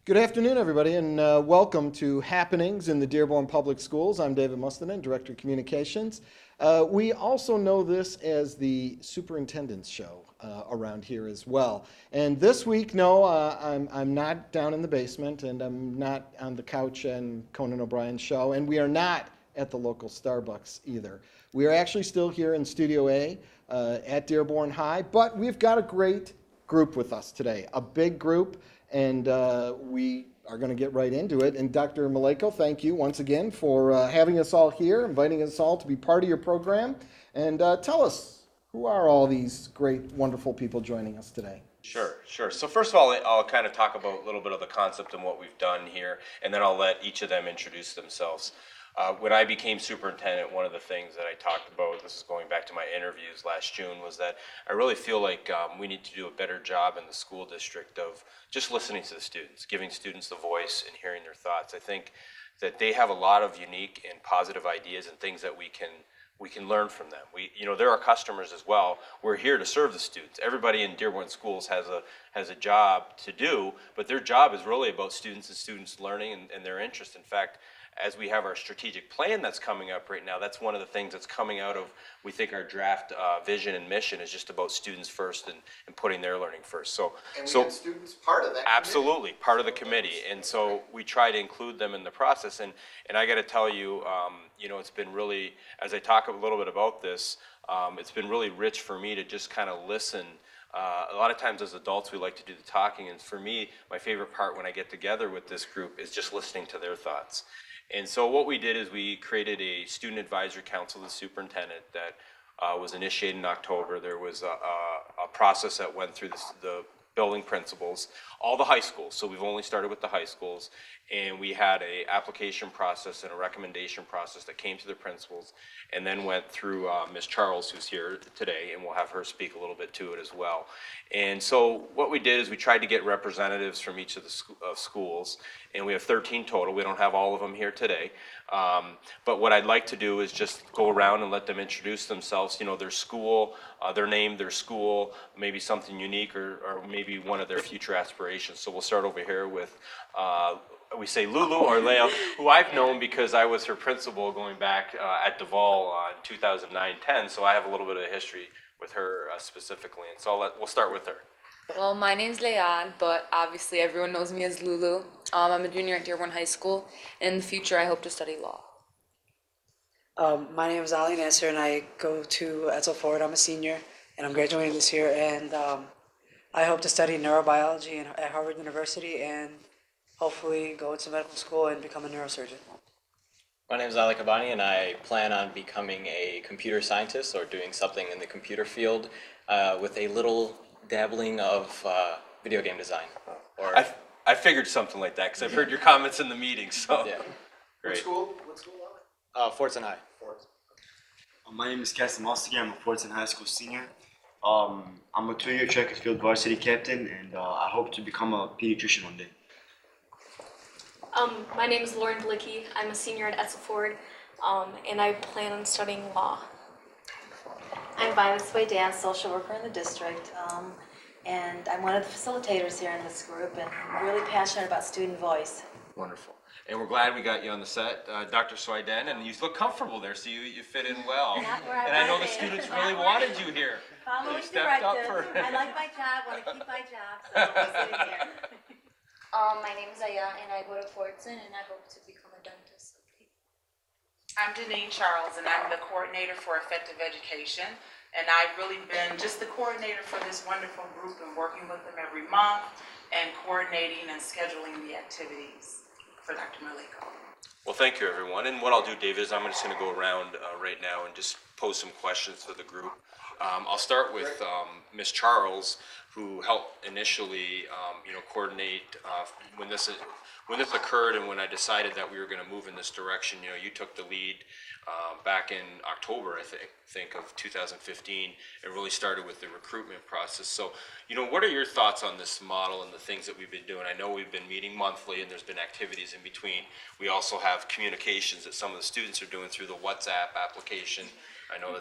Good afternoon, everybody, and welcome to Happenings in the Dearborn Public Schools. I'm David Mustonen, Director of Communications. We also know this as the Superintendent's Show around here as well. And this week, no, I'm not down in the basement, and I'm not on the couch and Conan O'Brien's show, and we are not at the local Starbucks either. We are actually still here in Studio A at Dearborn High, but we've got a great group with us today, a big group. And we are going to get right into it. And Dr. Maleyko, thank you once again for having us all here, inviting us all to be part of your program. And tell us, who are all these great, wonderful people joining us today? Sure. So first of all, I'll kind of talk about a little bit of the concept and what we've done here, and then I'll let each of them introduce themselves. When I became superintendent, one of the things that I talked about, this is going back to my interviews last June, was that I really feel like we need to do a better job in the school district of just listening to the students, giving students the voice and hearing their thoughts. I think that they have a lot of unique and positive ideas and things that we can learn from them. They're our customers as well. We're here to serve the students. Everybody in Dearborn Schools has a job to do, but their job is really about students and students learning and their interest. In fact, as we have our strategic plan that's coming up right now, that's one of the things that's coming out of, we think our draft vision and mission is just about students first and putting their learning first. And we get students part of that absolutely, part of the committee. And so we try to include them in the process. And I got to tell you, it's been really, as I talk a little bit about this, it's been really rich for me to just kind of listen. A lot of times as adults, we like to do the talking. And for me, my favorite part when I get together with this group is just listening to their thoughts. And so what we did is we created a student advisory council of the superintendent that was initiated in October. There was a process that went through the building principals, all the high schools. So we've only started with the high schools. And we had a application process and a recommendation process that came to the principals and then went through Ms. Charles, who's here today, and we'll have her speak a little bit to it as well. And so what we did is we tried to get representatives from each of the schools, and we have 13 total. We don't have all of them here today. But what I'd like to do is just go around and let them introduce themselves, their school, their name, their school, maybe something unique or maybe one of their future aspirations. So we'll start over here with we say Lulu or Layaill, who I've known because I was her principal going back at Duval in 2009-10, so I have a little bit of history with her specifically, and so we'll start with her. Well, my name's Layaill, but obviously everyone knows me as Lulu. I'm a junior at Dearborn High School, and in the future I hope to study law. My name is Nasser, and I go to Edsel Ford. I'm a senior, and I'm graduating this year, and I hope to study neurobiology at Harvard University and hopefully go into medical school and become a neurosurgeon. My name is Kabbani, and I plan on becoming a computer scientist or doing something in the computer field with a little dabbling of video game design. I figured something like that because I've heard your comments in the meeting. So yeah, great. What school are Fordson High. My name is Kassem Elsaghir. I'm a Fordson High School senior. I'm a 2-year track and field varsity captain, and I hope to become a pediatrician one day. My name is Lauren Bilicki. I'm a senior at Edsel Ford, and I plan on studying law. I'm Souweidane, social worker in the district, and I'm one of the facilitators here in this group, and I'm really passionate about student voice. Wonderful. And we're glad we got you on the set, Dr. Souweidane, and you look comfortable there, so you fit in well. And I know the students really wanted you here. Following directives. I like my job, want to keep my job, so I'm sitting here. My name is Ayatt, and I go to Fordson, and I hope to become a dentist. I'm Danene Charles, and I'm the coordinator for Affective Education, and I've really been just the coordinator for this wonderful group and working with them every month and coordinating and scheduling the activities for Dr. Maleyko. Well, thank you, everyone. And what I'll do, David, is I'm just going to go around right now and just pose some questions to the group. I'll start with Ms. Charles, who helped initially, coordinate when this occurred and when I decided that we were going to move in this direction. You took the lead back in October, I think, of 2015, and really started with the recruitment process. So, what are your thoughts on this model and the things that we've been doing? I know we've been meeting monthly, and there's been activities in between. We also have communications that some of the students are doing through the WhatsApp application. I know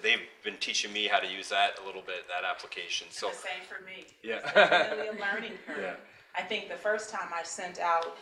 they've been teaching me how to use that a little bit, that application. So the same for me. Yeah. It's really a learning curve. Yeah. I think the first time I sent out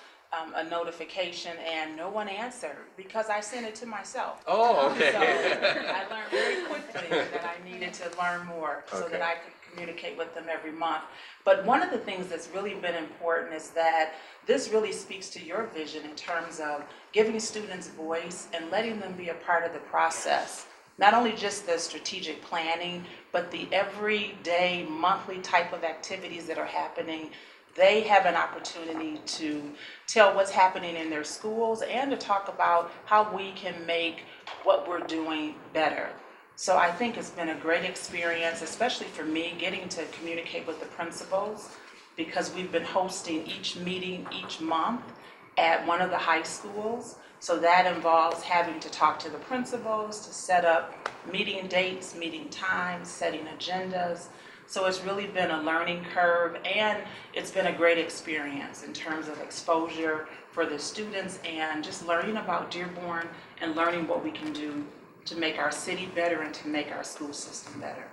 a notification and no one answered because I sent it to myself. Oh, okay. So I learned very quickly that I needed to learn more so that I could communicate with them every month. But one of the things that's really been important is that this really speaks to your vision in terms of giving students voice and letting them be a part of the process. Not only just the strategic planning, but the everyday, monthly type of activities that are happening. They have an opportunity to tell what's happening in their schools and to talk about how we can make what we're doing better. So I think it's been a great experience, especially for me, getting to communicate with the principals, because we've been hosting each meeting each month at one of the high schools. So that involves having to talk to the principals, to set up meeting dates, meeting times, setting agendas. So it's really been a learning curve, and it's been a great experience in terms of exposure for the students and just learning about Dearborn and learning what we can do to make our city better and to make our school system better.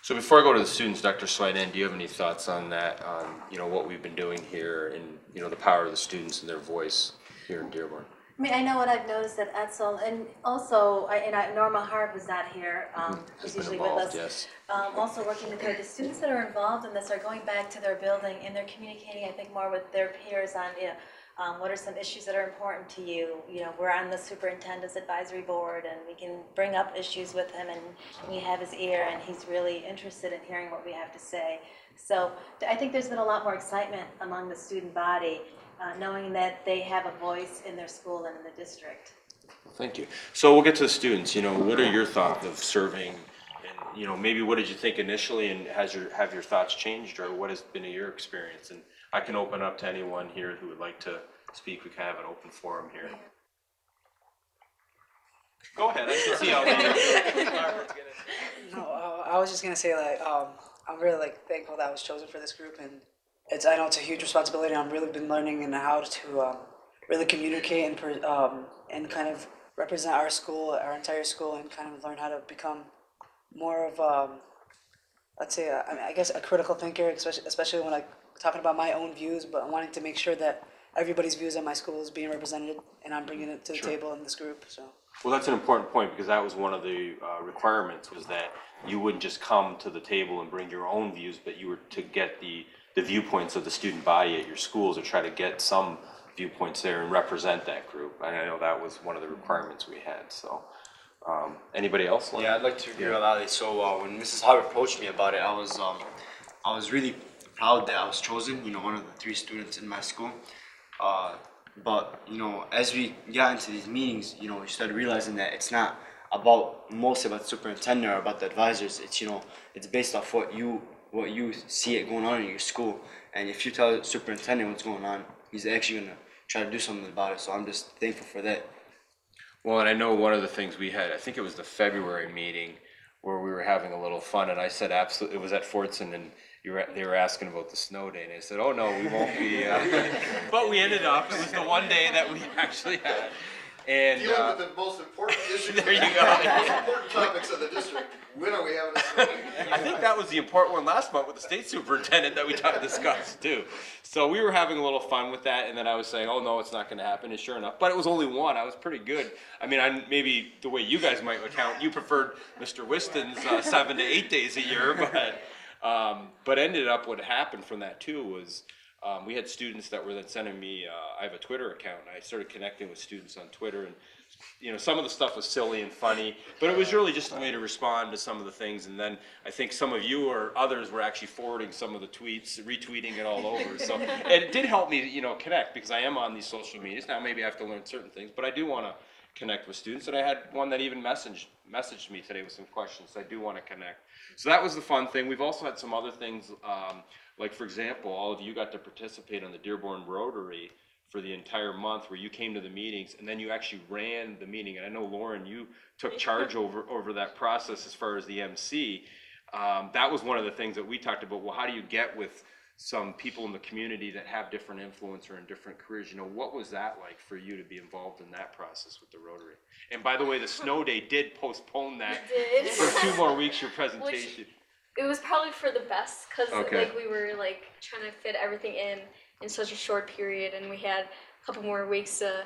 So before I go to the students, Dr. Souweidane, do you have any thoughts on that, on what we've been doing here and the power of the students and their voice here in Dearborn? I mean, I know what I've noticed at Edsel, and also, Norma Hart was not here, who's usually with us. Yes. Also working with her, the students that are involved in this are going back to their building and they're communicating, I think, more with their peers on, what are some issues that are important to you. We're on the superintendent's advisory board and we can bring up issues with him and we have his ear and he's really interested in hearing what we have to say. So I think there's been a lot more excitement among the student body, knowing that they have a voice in their school and in the district. Thank you. So we'll get to the students. What are your thoughts of serving, and maybe what did you think initially, and have your thoughts changed, or what has been your experience? And I can open up to anyone here who would like to speak. We kind of have an open forum here. Go ahead. I can see how No, I was just gonna say I'm really thankful that I was chosen for this group, and I know it's a huge responsibility. I've really been learning and how to really communicate and kind of represent our school, our entire school, and kind of learn how to become more of let's say I guess a critical thinker, especially when talking about my own views, but I'm wanting to make sure that everybody's views at my school is being represented, and I'm bringing it to the table in this group. So. Well, that's an important point, because that was one of the requirements, was that you wouldn't just come to the table and bring your own views, but you were to get the viewpoints of the student body at your schools, or try to get some viewpoints there and represent that group. And I know that was one of the requirements we had. So, anybody else? Yeah, I'd like to agree with Ali. So when Mrs. Howard approached me about it, I was really proud that I was chosen. One of the 3 students in my school. But as we got into these meetings, we started realizing that it's not mostly about the superintendent or about the advisors. It's based off what you see it going on in your school, and if you tell the superintendent what's going on, he's actually gonna try to do something about it. So I'm just thankful for that. Well, and I know one of the things we had, I think it was the February meeting, where we were having a little fun, and I said absolutely, it was at Fordson, and they were asking about the snow day, and I said, oh no, we won't be, but we ended up, it was the one day that we actually had. And dealing with the most important issues. There you go. The most important topics of the district. When are we having a snow day? I think that was the important one last month with the state superintendent that we discussed too. So we were having a little fun with that, and then I was saying, oh no, it's not going to happen, and sure enough, but it was only one. I was pretty good. I mean, maybe the way you guys might account, you preferred Mr. Whiston's 7 to 8 days a year, but ended up what happened from that too was we had students that were then sending me, I have a Twitter account, and I started connecting with students on Twitter, and some of the stuff was silly and funny, but it was really just a way to respond to some of the things. And then I think some of you or others were actually forwarding some of the tweets, retweeting it all over. So it did help me, connect, because I am on these social medias. Now maybe I have to learn certain things, but I do want to connect with students. And I had one that even messaged me today with some questions. So I do want to connect. So that was the fun thing. We've also had some other things, like for example, all of you got to participate on the Dearborn Rotary for the entire month, where you came to the meetings and then you actually ran the meeting. And I know, Lauren, you took charge over that process as far as the MC. That was one of the things that we talked about. Well, how do you get with some people in the community that have different influence or in different careers? What was that like for you to be involved in that process with the Rotary? And by the way, the snow day did postpone that for 2 more weeks, your presentation. It was probably for the best, because we were trying to fit everything in in such a short period, and we had a couple more weeks to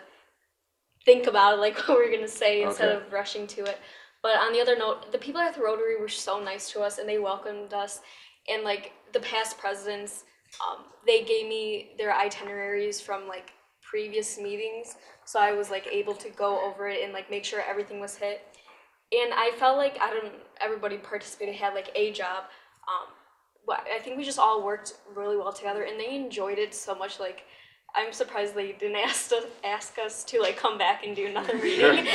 think about it, like what we were going to say instead of rushing to it. But on the other note, the people at the Rotary were so nice to us, and they welcomed us. And like the past presidents, they gave me their itineraries from like previous meetings, so I was like able to go over it and like make sure everything was hit. And I felt like everybody participated, had like a job. But I think we just all worked really well together, and they enjoyed it so much. Like, I'm surprised they didn't ask us to like come back and do another meeting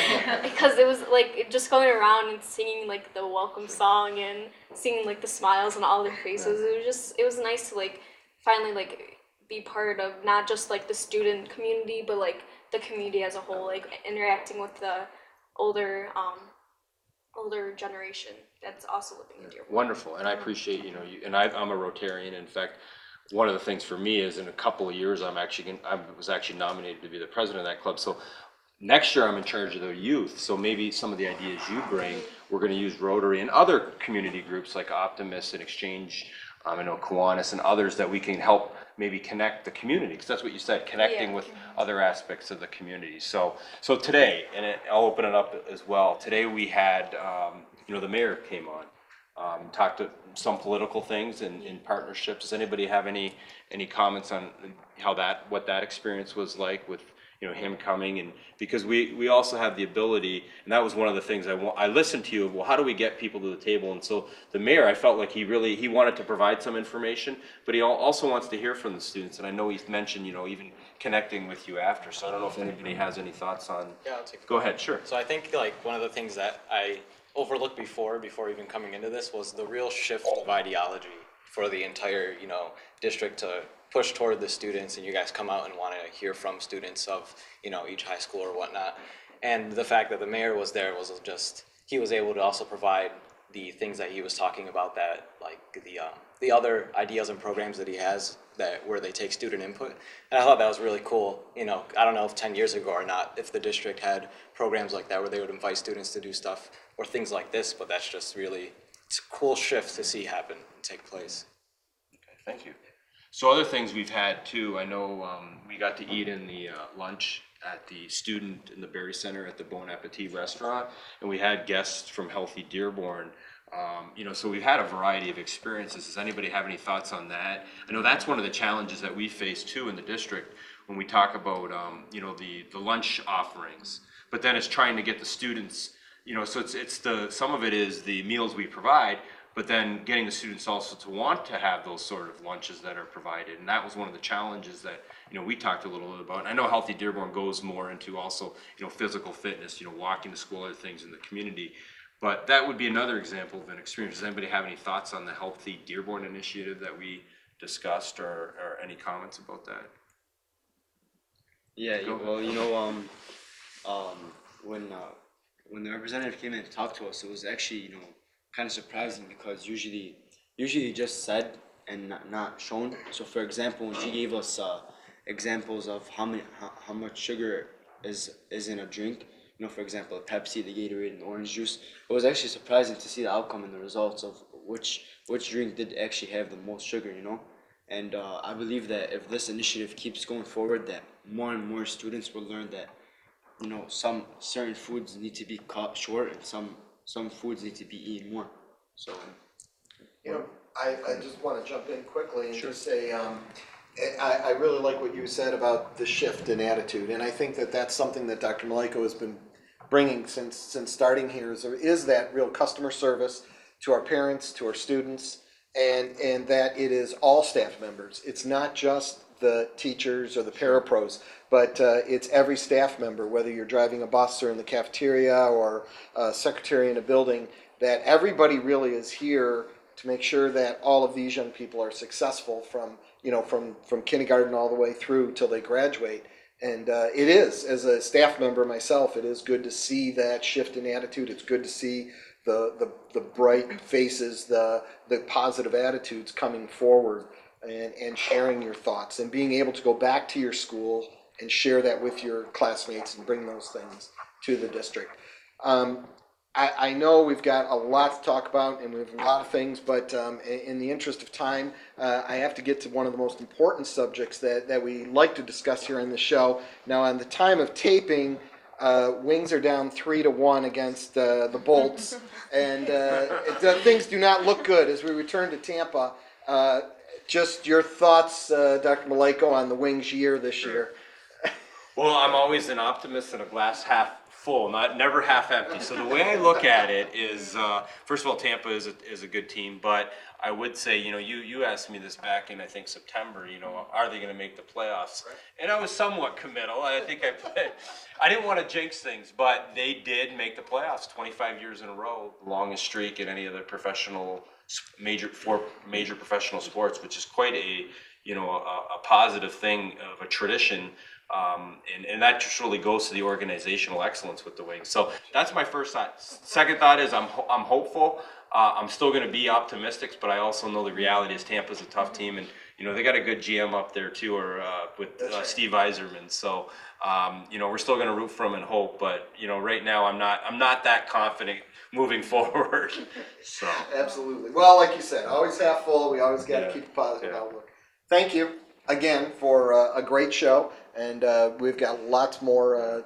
because it was like just going around and singing like the welcome song and seeing like the smiles on all their faces. It was nice to like finally like be part of not just like the student community, but like the community as a whole, like interacting with the older generation that's also living in Dearborn. Wonderful, and I appreciate, you, and I'm a Rotarian. In fact, one of the things for me is in a couple of years, I was actually nominated to be the president of that club. So next year I'm in charge of the youth. So maybe some of the ideas you bring, we're going to use Rotary and other community groups like Optimist and Exchange, I know Kiwanis and others that we can help maybe connect the community, because that's what you said, connecting with other aspects of the community. So today, and I'll open it up as well. Today we had, the mayor came on, talked to some political things and partnerships. Does anybody have any comments on what that experience was like with him coming? And because we also have the ability, and that was one of the things I listened to you, well, how do we get people to the table? And so the mayor, I felt like he wanted to provide some information, but he also wants to hear from the students. And I know he's mentioned, even connecting with you after. So I don't know if anybody has any thoughts on. Yeah, I'll take. Go ahead, sure. So I think like one of the things that I overlooked before even coming into this was the real shift of ideology for the entire, district to push toward the students, and you guys come out and want to hear from students of, each high school or whatnot. And the fact that the mayor was there was just, he was able to also provide the things that he was talking about, that like the other ideas and programs that he has where they take student input. And I thought that was really cool. I don't know if 10 years ago or not, if the district had programs like that where they would invite students to do stuff or things like this, but that's just really, it's a cool shift to see happen and take place. Okay, thank you. So other things we've had too, I know we got to eat in the lunch at the student in the Berry Center at the Bon Appetit restaurant, and we had guests from Healthy Dearborn. So we've had a variety of experiences. Does anybody have any thoughts on that? I know that's one of the challenges that we face too in the district when we talk about the lunch offerings, but then it's trying to get the students, so it's some of it is the meals we provide, but then getting the students also to want to have those sort of lunches that are provided. And that was one of the challenges that, we talked a little bit about. And I know Healthy Dearborn goes more into also, physical fitness, walking to school, other things in the community. But that would be another example of an experience. Does anybody have any thoughts on the Healthy Dearborn initiative that we discussed, or any comments about that? Yeah, when the representative came in and talked to us, it was actually, kind of surprising, because usually just said and not shown. So for example, when she gave us examples of how much sugar is in a drink, for example, the Pepsi, the Gatorade, and the orange juice, it was actually surprising to see the outcome and the results of which drink did actually have the most sugar, And I believe that if this initiative keeps going forward, that more and more students will learn that, some certain foods need to be cut short, and some foods need to be eaten more. So, I just want to jump in quickly and just say, I really like what you said about the shift in attitude, and I think that that's something that Dr. Maleyko has been bringing since starting here, is that real customer service to our parents, to our students, and that it is all staff members. It's not just the teachers or the parapros, but it's every staff member, whether you're driving a bus or in the cafeteria or a secretary in a building, that everybody really is here to make sure that all of these young people are successful from kindergarten all the way through till they graduate. And it is, as a staff member myself, it is good to see that shift in attitude. It's good to see the bright faces, the positive attitudes coming forward and sharing your thoughts and being able to go back to your school and share that with your classmates and bring those things to the district. I know we've got a lot to talk about, and we have a lot of things, but in the interest of time, I have to get to one of the most important subjects that we like to discuss here on the show. Now, on the time of taping, Wings are down 3-1 against the Bolts, and things do not look good as we return to Tampa. Just your thoughts, Dr. Maleyko, on the Wings year this year. Well, I'm always an optimist and a glass half full, never half empty. So the way I look at it is, first of all, Tampa is a good team, but I would say, you asked me this back in, I think, September, are they going to make the playoffs? Right. And I was somewhat committal. I think I didn't want to jinx things, but they did make the playoffs 25 years in a row, the longest streak in any of the four major professional sports, which is quite a positive thing of a tradition. And that just really goes to the organizational excellence with the Wings. So that's my first thought. Second thought is I'm hopeful. I'm still going to be optimistic, but I also know the reality is Tampa's a tough team, and they got a good GM up there too, with Steve Yzerman. So we're still going to root for him and hope, but right now I'm not that confident moving forward. So absolutely. Well, like you said, always half full. We always got to keep a positive outlook. Thank you again for a great show. And we've got lots more,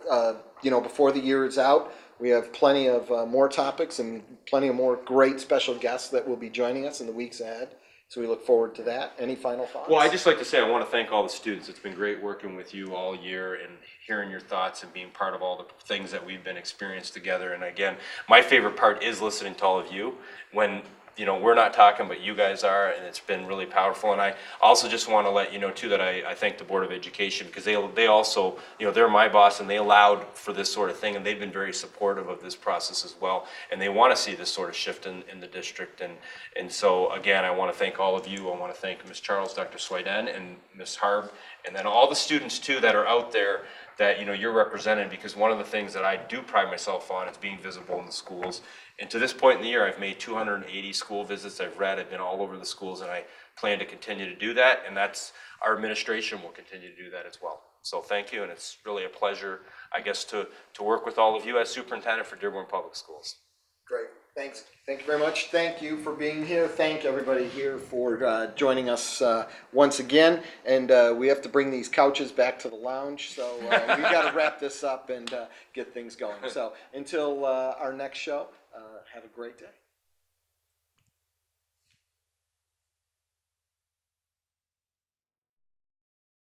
before the year is out. We have plenty of more topics and plenty of more great special guests that will be joining us in the weeks ahead. So we look forward to that. Any final thoughts? Well, I'd just like to say I want to thank all the students. It's been great working with you all year and hearing your thoughts and being part of all the things that we've been experienced together. And again, my favorite part is listening to all of you when we're not talking, but you guys are, and it's been really powerful. And I also just want to let you know, too, that I thank the Board of Education, because they also, they're my boss, and they allowed for this sort of thing, and they've been very supportive of this process as well, and they want to see this sort of shift in the district. And so, again, I want to thank all of you. I want to thank Ms. Charles, Dr. Souweidane, and Ms. Harb, and then all the students, too, that are out there that you're represented, because one of the things that I do pride myself on is being visible in the schools. And to this point in the year, I've made 280 school visits. I've been all over the schools, and I plan to continue to do that. And our administration will continue to do that as well. So thank you, and it's really a pleasure, I guess, to work with all of you as superintendent for Dearborn Public Schools. Great. Thanks. Thank you very much. Thank you for being here. Thank everybody here for joining us once again. And we have to bring these couches back to the lounge. So we got to wrap this up and get things going. So until our next show, have a great day.